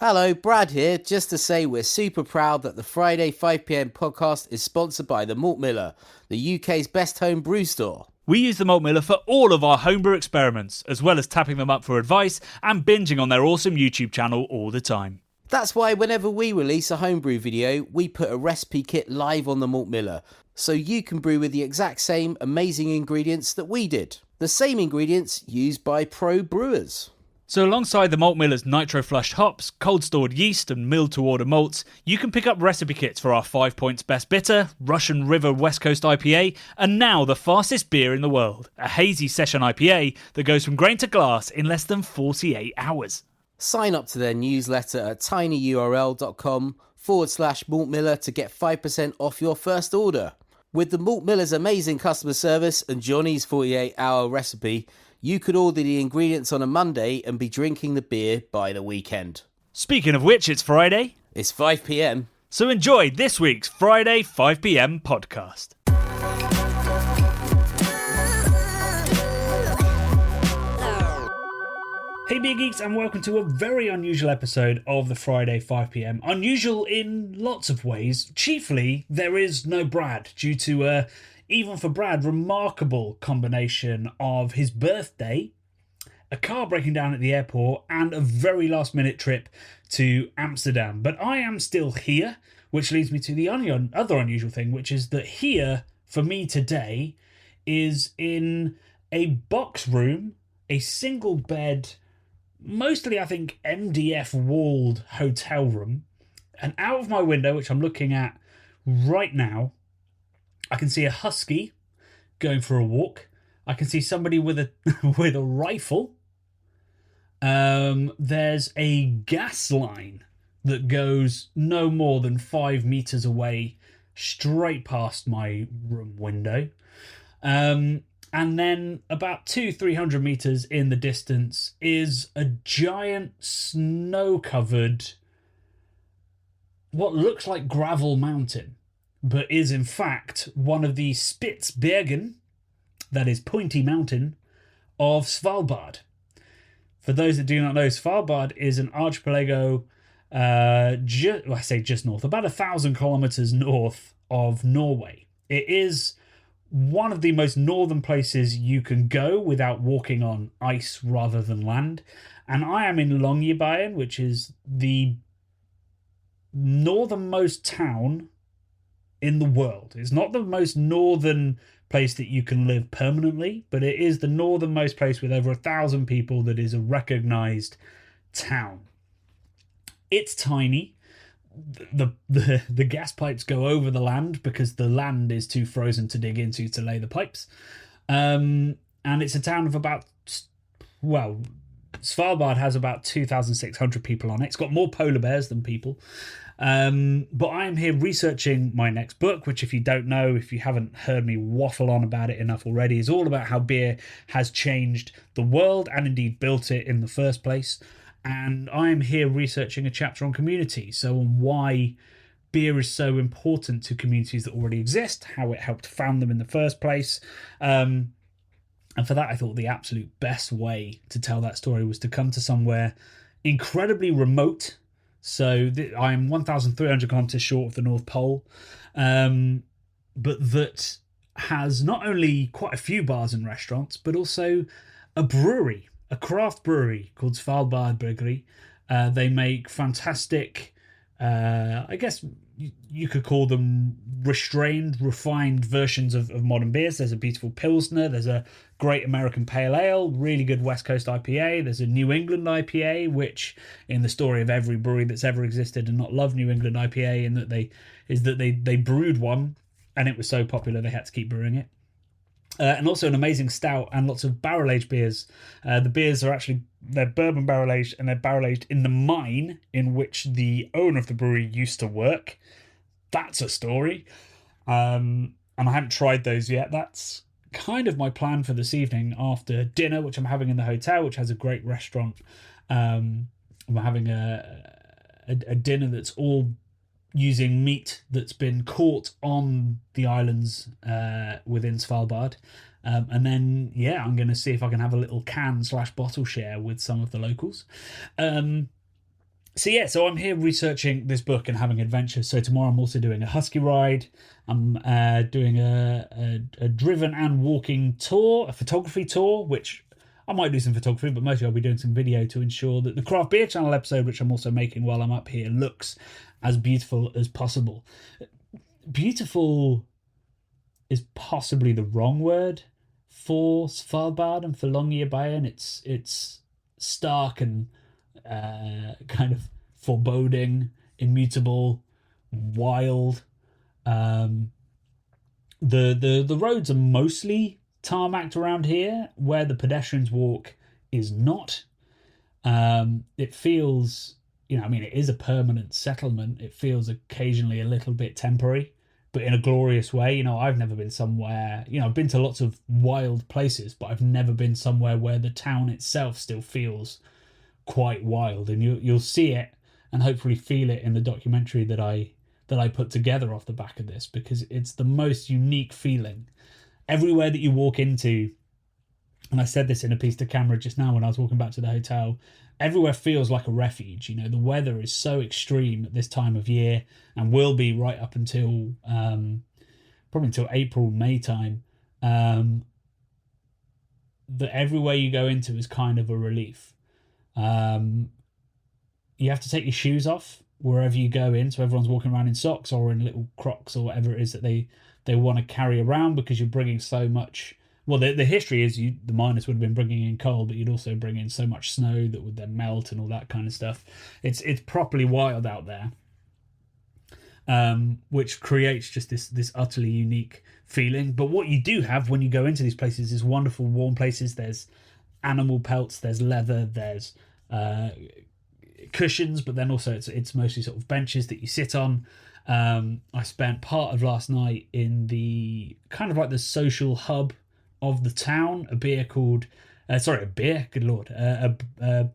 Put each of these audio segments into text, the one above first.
Hello, Brad here, just to say we're super proud that the Friday 5pm podcast is sponsored by the Malt Miller, the UK's best home brew store. We use the Malt Miller for all of our homebrew experiments, as well as tapping them up for advice and binging on their awesome YouTube channel all the time. That's why whenever we release a homebrew video, we put a recipe kit live on the Malt Miller, so you can brew with the exact same amazing ingredients that we did. The same ingredients used by pro brewers. So alongside the Malt Miller's nitro-flushed hops, cold-stored yeast and milled-to-order malts, you can pick up recipe kits for our 5 Points Best Bitter, Russian River West Coast IPA, and now the fastest beer in the world, a hazy session IPA that goes from grain to glass in less than 48 hours. Sign up to their newsletter at tinyurl.com/Malt Miller to get 5% off your first order. With the Malt Miller's amazing customer service and Johnny's 48-hour recipe, you could order the ingredients on a Monday and be drinking the beer by the weekend. Speaking of which, it's Friday. It's 5pm. So enjoy this week's Friday 5pm podcast. Hey Beer Geeks, and welcome to a very unusual episode of the Friday 5pm. Unusual in lots of ways. Chiefly, there is no Brad due to even for Brad, remarkable combination of his birthday, a car breaking down at the airport, and a very last-minute trip to Amsterdam. But I am still here, which leads me to the other unusual thing, which is that here, for me today, is in a box room, a single bed, mostly, I think, MDF-walled hotel room. And out of my window, which I'm looking at right now, I can see a husky going for a walk. I can see somebody with a with a rifle. There's a gas line that goes no more than 5 meters away, straight past my room window. And then about 200-300 meters in the distance is a giant snow-covered, what looks like gravel mountain, but is in fact one of the Spitsbergen, that is Pointy Mountain, of Svalbard. For those that do not know, Svalbard is an archipelago, I say just north, about 1,000 kilometers north of Norway. It is one of the most northern places you can go without walking on ice rather than land. And I am in Longyearbyen, which is the northernmost town in the world. It's not the most northern place that you can live permanently, but it is the northernmost place with over 1,000 people that is a recognised town. It's tiny. The gas pipes go over the land because the land is too frozen to dig into to lay the pipes. And it's a town of about, well, Svalbard has about 2,600 people on it. It's got more polar bears than people. But I am here researching my next book, which, if you don't know, if you haven't heard me waffle on about it enough already, is all about how beer has changed the world and indeed built it in the first place. And I am here researching a chapter on community, so on why beer is so important to communities that already exist, how it helped found them in the first place. And for that, I thought the absolute best way to tell that story was to come to somewhere incredibly remote. So I'm 1,300 kilometers short of the North Pole, but that has not only quite a few bars and restaurants, but also a brewery, a craft brewery called Svalbard Brewery. They make fantastic, I guess you could call them refined versions of modern beers. There's a beautiful Pilsner, there's a great American Pale Ale, really good West Coast IPA, there's a New England IPA, which in the story of every brewery that's ever existed and not loved New England IPA, in that they brewed one and it was so popular they had to keep brewing it. And also an amazing stout and lots of barrel-aged beers. The beers are actually, they're bourbon barrel-aged, and they're barrel-aged in the mine in which the owner of the brewery used to work. That's a story. And I haven't tried those yet. That's kind of my plan for this evening after dinner, which I'm having in the hotel, which has a great restaurant. I'm having a dinner that's all using meat that's been caught on the islands within Svalbard. And then, I'm going to see if I can have a little can/bottle share with some of the locals. So I'm here researching this book and having adventures. So tomorrow I'm also doing a husky ride. I'm doing a driven and walking tour, a photography tour, which I might do some photography, but mostly I'll be doing some video to ensure that the Craft Beer Channel episode, which I'm also making while I'm up here, looks as beautiful as possible. Beautiful is possibly the wrong word for Svalbard and for Longyearbyen. It's stark and kind of foreboding, immutable, wild. The roads are mostly tarmacked around here, where the pedestrians walk is not. It feels, it is a permanent settlement. It feels occasionally a little bit temporary, but in a glorious way. I've never been somewhere, I've been to lots of wild places, but I've never been somewhere where the town itself still feels quite wild. And you'll see it and hopefully feel it in the documentary that I put together off the back of this, because it's the most unique feeling. Everywhere that you walk into, and I said this in a piece to camera just now when I was walking back to the hotel, everywhere feels like a refuge. The weather is so extreme at this time of year, and will be right up until probably until April, May time, that everywhere you go into is kind of a relief. You have to take your shoes off wherever you go in, so everyone's walking around in socks or in little Crocs or whatever it is that they want to carry around, because you're bringing so much. Well, the history is the miners would have been bringing in coal, but you'd also bring in so much snow that would then melt and all that kind of stuff. It's properly wild out there, which creates just this utterly unique feeling. But what you do have when you go into these places is wonderful warm places. There's animal pelts, there's leather, there's cushions, but then also it's mostly sort of benches that you sit on. I spent part of last night in the kind of like the social hub of the town, a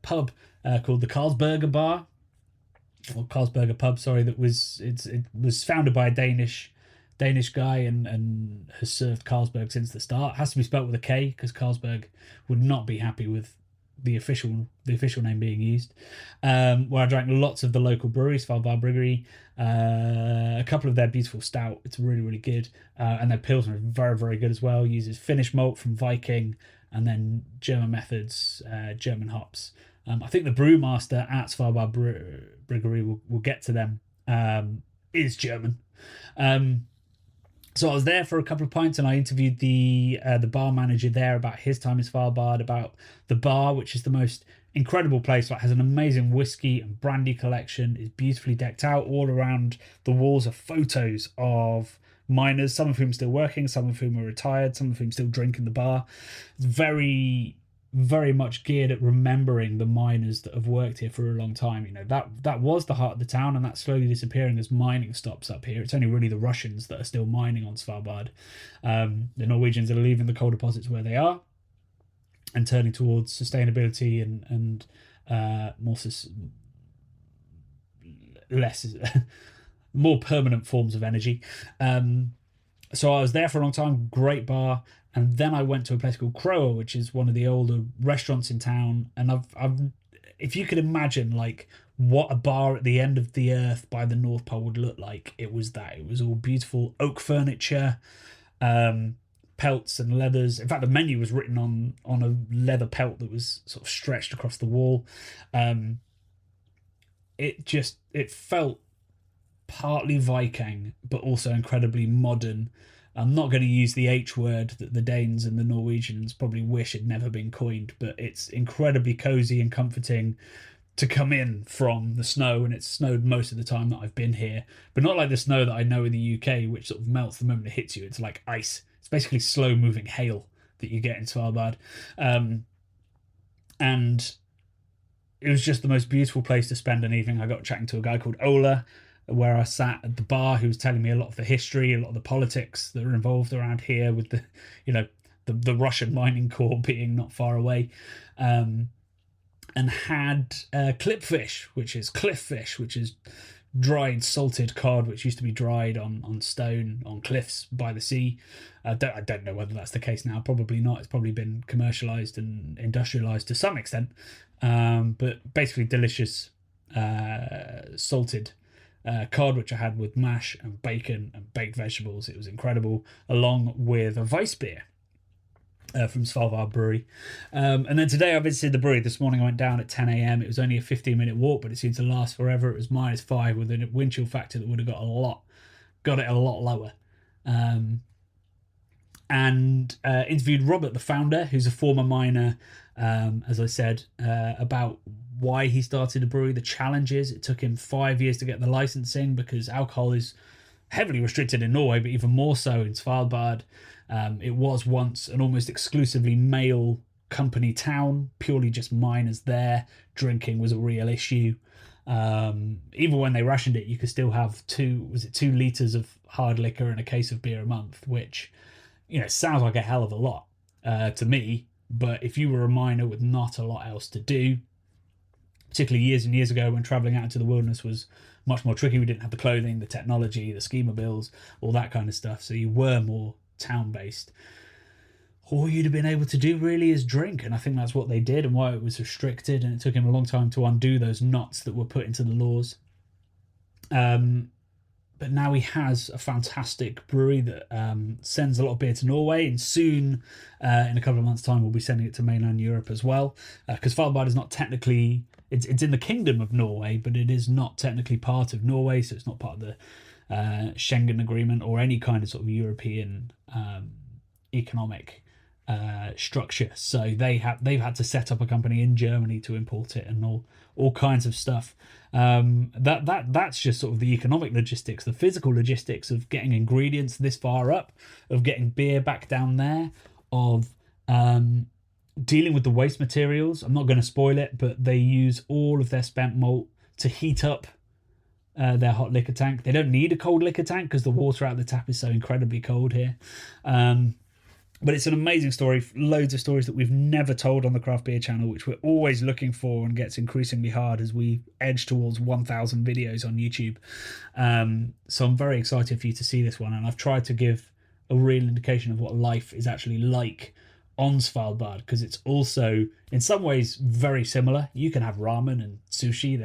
pub called the Carlsberger Bar, or Carlsberger Pub, sorry, it was founded by a Danish guy and has served Carlsberg since the start. It has to be spelt with a K, because Carlsberg would not be happy with the official name being used. Where I drank lots of the local breweries, Svalbard Brewery, a couple of their beautiful stout. It's really, really good. And their pilsner is very, very good as well. Uses Finnish malt from Viking, and then German methods, German hops. I think the brewmaster at Svalbard Brewery, we'll get to them, is German. So I was there for a couple of pints, and I interviewed the bar manager there about his time in Svalbard, about the bar, which is the most incredible place. Like, has an amazing whiskey and brandy collection, is beautifully decked out. All around the walls are photos of miners, some of whom still working, some of whom are retired, some of whom still drink in the bar. It's very, very much geared at remembering the miners that have worked here for a long time. That was the heart of the town, and that's slowly disappearing as mining stops up here. It's only really the Russians that are still mining on Svalbard. The Norwegians are leaving the coal deposits where they are and turning towards sustainability and more permanent forms of energy. So I was there for a long time. Great bar. And then I went to a place called Croa, which is one of the older restaurants in town. And I've if you could imagine like what a bar at the end of the earth by the North Pole would look like, it was that. It was all beautiful oak furniture, pelts and leathers. In fact, the menu was written on a leather pelt that was sort of stretched across the wall. It felt partly Viking, but also incredibly modern. I'm not going to use the H word that the Danes and the Norwegians probably wish had never been coined, but it's incredibly cozy and comforting to come in from the snow, and it's snowed most of the time that I've been here, but not like the snow that I know in the UK, which sort of melts the moment it hits you. It's like ice. It's basically slow-moving hail that you get in Svalbard. And it was just the most beautiful place to spend an evening. I got chatting to a guy called Ola, where I sat at the bar, who was telling me a lot of the history, a lot of the politics that are involved around here, with the Russian mining core being not far away, and had clipfish, which is cliff fish, which is dried salted cod, which used to be dried on stone on cliffs by the sea. I don't know whether that's the case now. Probably not. It's probably been commercialized and industrialized to some extent, but basically delicious salted cod, which I had with mash and bacon and baked vegetables. It was incredible, along with a Weiss beer from Svalbard Brewery. And then today I visited the brewery. This morning I went down at 10 a.m. It was only a 15-minute walk, but it seemed to last forever. It was -5 with a wind chill factor that would have got it a lot lower. And interviewed Robert, the founder, who's a former miner, as I said, about why he started a brewery, the challenges. It took him 5 years to get the licensing because alcohol is heavily restricted in Norway, but even more so in Svalbard. It was once an almost exclusively male company town, purely just miners there. Drinking was a real issue. Even when they rationed it, you could still have 2 litres of hard liquor and a case of beer a month, which, sounds like a hell of a lot to me. But if you were a miner with not a lot else to do, particularly years and years ago when travelling out into the wilderness was much more tricky, we didn't have the clothing, the technology, the ski mobiles, all that kind of stuff. So you were more town-based. All you'd have been able to do really is drink, and I think that's what they did and why it was restricted, and it took him a long time to undo those knots that were put into the laws. But now he has a fantastic brewery that sends a lot of beer to Norway, and soon, in a couple of months' time, we'll be sending it to mainland Europe as well, because Svalbard is not technically... It's in the Kingdom of Norway, but it is not technically part of Norway, so it's not part of the Schengen Agreement or any kind of sort of European economic structure. So they've had to set up a company in Germany to import it and all kinds of stuff. That's just sort of the economic logistics, the physical logistics of getting ingredients this far up, of getting beer back down there, of dealing with the waste materials. I'm not going to spoil it, but they use all of their spent malt to heat up their hot liquor tank. They don't need a cold liquor tank because the water out of the tap is so incredibly cold here. But it's an amazing story. Loads of stories that we've never told on the Craft Beer channel, which we're always looking for and gets increasingly hard as we edge towards 1,000 videos on YouTube. So I'm very excited for you to see this one. And I've tried to give a real indication of what life is actually like on Svalbard, because it's also in some ways very similar. You can have ramen and sushi.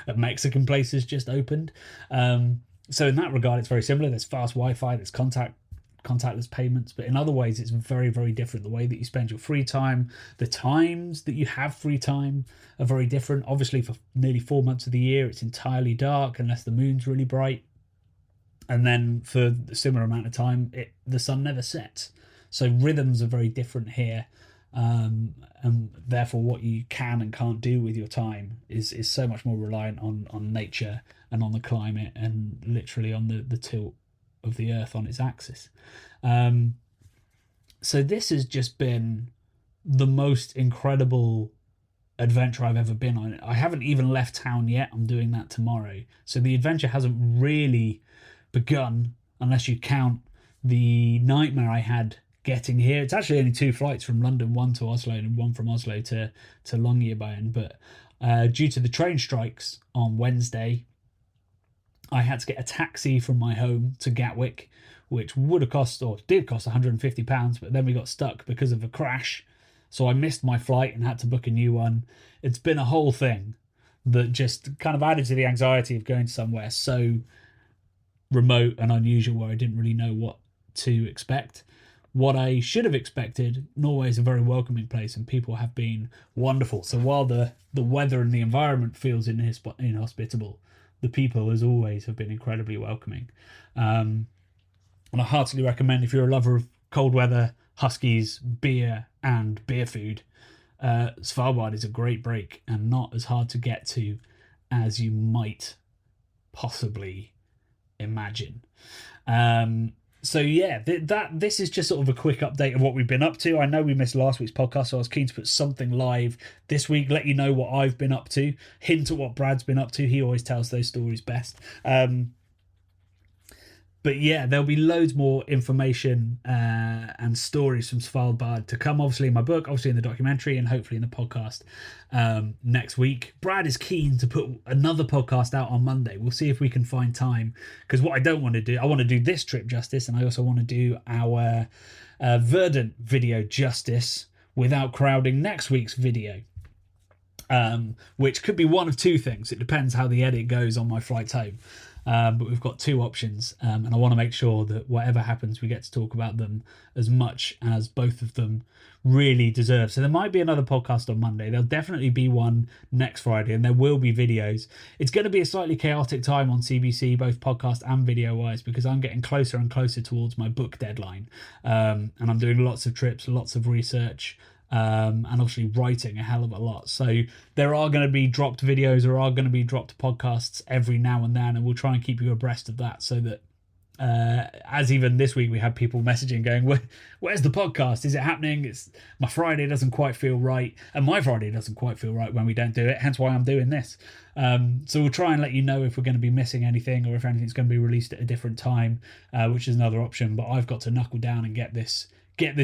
A Mexican place has just opened. So in that regard, it's very similar. There's fast Wi-Fi, there's contactless payments, but in other ways it's very, very different. The way that you spend your free time, the times that you have free time are very different. Obviously, for nearly 4 months of the year, it's entirely dark unless the moon's really bright. And then for a similar amount of time, the sun never sets. So rhythms are very different here. And therefore what you can and can't do with your time is so much more reliant on nature and on the climate and literally on the tilt of the earth on its axis. So this has just been the most incredible adventure I've ever been on. I haven't even left town yet. I'm doing that tomorrow. So the adventure hasn't really begun unless you count the nightmare I had getting here. It's actually only 2 flights from London, one to Oslo and one from Oslo to Longyearbyen. But due to the train strikes on Wednesday, I had to get a taxi from my home to Gatwick, which did cost £150, but then we got stuck because of a crash. So I missed my flight and had to book a new one. It's been a whole thing that just kind of added to the anxiety of going somewhere so remote and unusual where I didn't really know what to expect. What I should have expected, Norway is a very welcoming place and people have been wonderful. So while the weather and the environment feels inhospitable, the people, as always, have been incredibly welcoming. And I heartily recommend, if you're a lover of cold weather, huskies, beer, and beer food, Svalbard is a great break and not as hard to get to as you might possibly imagine. So yeah, this is just sort of a quick update of what we've been up to. I know we missed last week's podcast, so I was keen to put something live this week, let you know what I've been up to, hint at what Brad's been up to. He always tells those stories best. But yeah, there'll be loads more information and stories from Svalbard to come, obviously in my book, obviously in the documentary, and hopefully in the podcast next week. Brad is keen to put another podcast out on Monday. We'll see if we can find time, because what I don't want to do, I want to do this trip justice, and I also want to do our Verdant video justice without crowding next week's video. which could be one of two things. It depends how the edit goes on my flights home. But we've got two options, and I want to make sure that whatever happens, we get to talk about them as much as both of them really deserve. So there might be another podcast on Monday. There'll definitely be one next Friday, and there will be videos. It's going to be a slightly chaotic time on CBC, both podcast and video-wise, because I'm getting closer and closer towards my book deadline, and I'm doing lots of trips, lots of research, and obviously writing a hell of a lot. So there are going to be dropped videos, there are going to be dropped podcasts every now and then, and we'll try and keep you abreast of that, so that as even this week we had people messaging going, where's the podcast, is it happening? My Friday doesn't quite feel right, and my Friday doesn't quite feel right when we don't do it, hence why I'm doing this. So we'll try and let you know if we're going to be missing anything, or if anything's going to be released at a different time, which is another option. But I've got to knuckle down and get this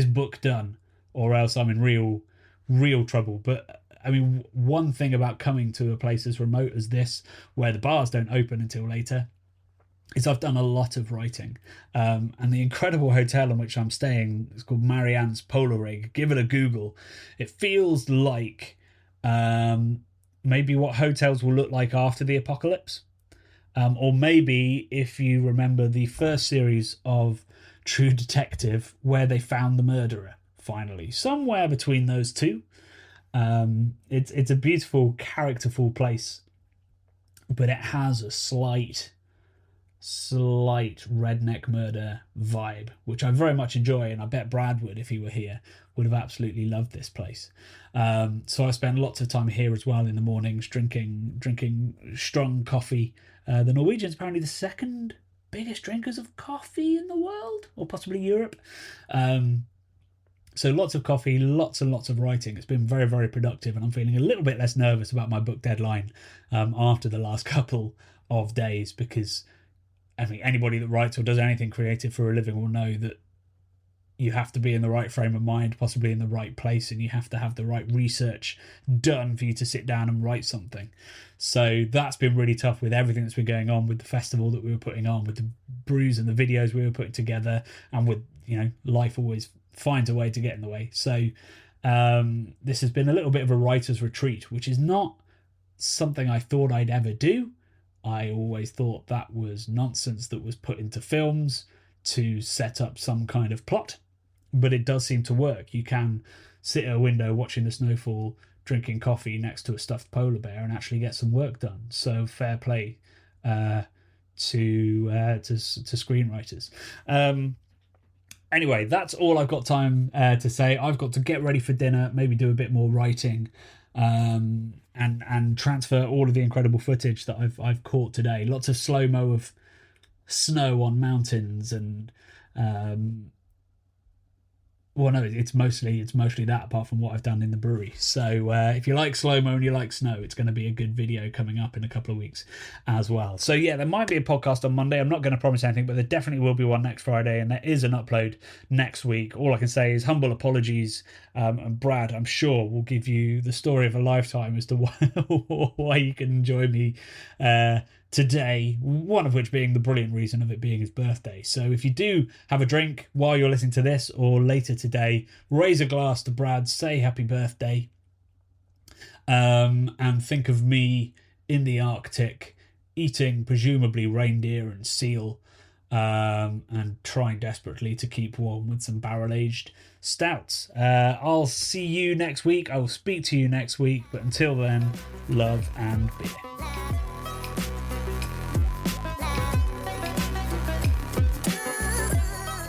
book done, or else I'm in real trouble. But I mean, one thing about coming to a place as remote as this, where the bars don't open until later, is I've done a lot of writing. And the incredible hotel in which I'm staying is called Marianne's Polar Rig. Give it a Google. It feels like maybe what hotels will look like after the apocalypse. Or maybe if you remember the first series of True Detective, where they found the murderer, finally. Somewhere between those two. It's a beautiful, characterful place, but it has a slight redneck murder vibe, which I very much enjoy, and I bet Brad would, if he were here, would have absolutely loved this place. So I spend lots of time here as well in the mornings, drinking strong coffee. The Norwegians apparently the second biggest drinkers of coffee in the world, or possibly Europe. So lots of coffee, lots and lots of writing. It's been very, very productive, and I'm feeling a little bit less nervous about my book deadline after the last couple of days, because I think anybody that writes or does anything creative for a living will know that you have to be in the right frame of mind, possibly in the right place, and you have to have the right research done for you to sit down and write something. So that's been really tough with everything that's been going on, with the festival that we were putting on, with the brews and the videos we were putting together, and with, life always finds a way to get in the way. So this has been a little bit of a writer's retreat, which is not something I thought I'd ever do. I always thought that was nonsense that was put into films to set up some kind of plot, but it does seem to work. You can sit at a window watching the snowfall, drinking coffee next to a stuffed polar bear, and actually get some work done. So fair play to screenwriters. Anyway, that's all I've got time to say. I've got to get ready for dinner, maybe do a bit more writing, and transfer all of the incredible footage that I've caught today. Lots of slow-mo of snow on mountains, and it's mostly that, apart from what I've done in the brewery. So if you like slow-mo and you like snow, it's going to be a good video coming up in a couple of weeks as well. So yeah, there might be a podcast on Monday. I'm not going to promise anything, but there definitely will be one next Friday, and there is an upload next week. All I can say is humble apologies, and Brad, I'm sure, will give you the story of a lifetime as to why you can enjoy me today, one of which being the brilliant reason of it being his birthday. So if you do have a drink while you're listening to this or later today, raise a glass to Brad, say happy birthday, and think of me in the Arctic eating presumably reindeer and seal, and trying desperately to keep warm with some barrel-aged stouts. I'll see you next week. I will speak to you next week, but until then, love and beer.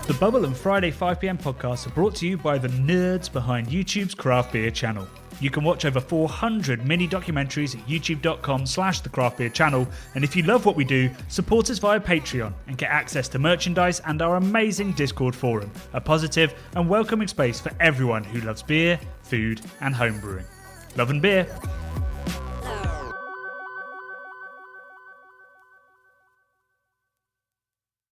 The Bubble and Friday 5pm podcasts are brought to you by the nerds behind YouTube's craft beer channel. You can watch over 400 mini documentaries at youtube.com/the craft beer channel, and if you love what we do, support us via Patreon and get access to merchandise and our amazing Discord forum, a positive and welcoming space for everyone who loves beer, food and homebrewing. Love and beer.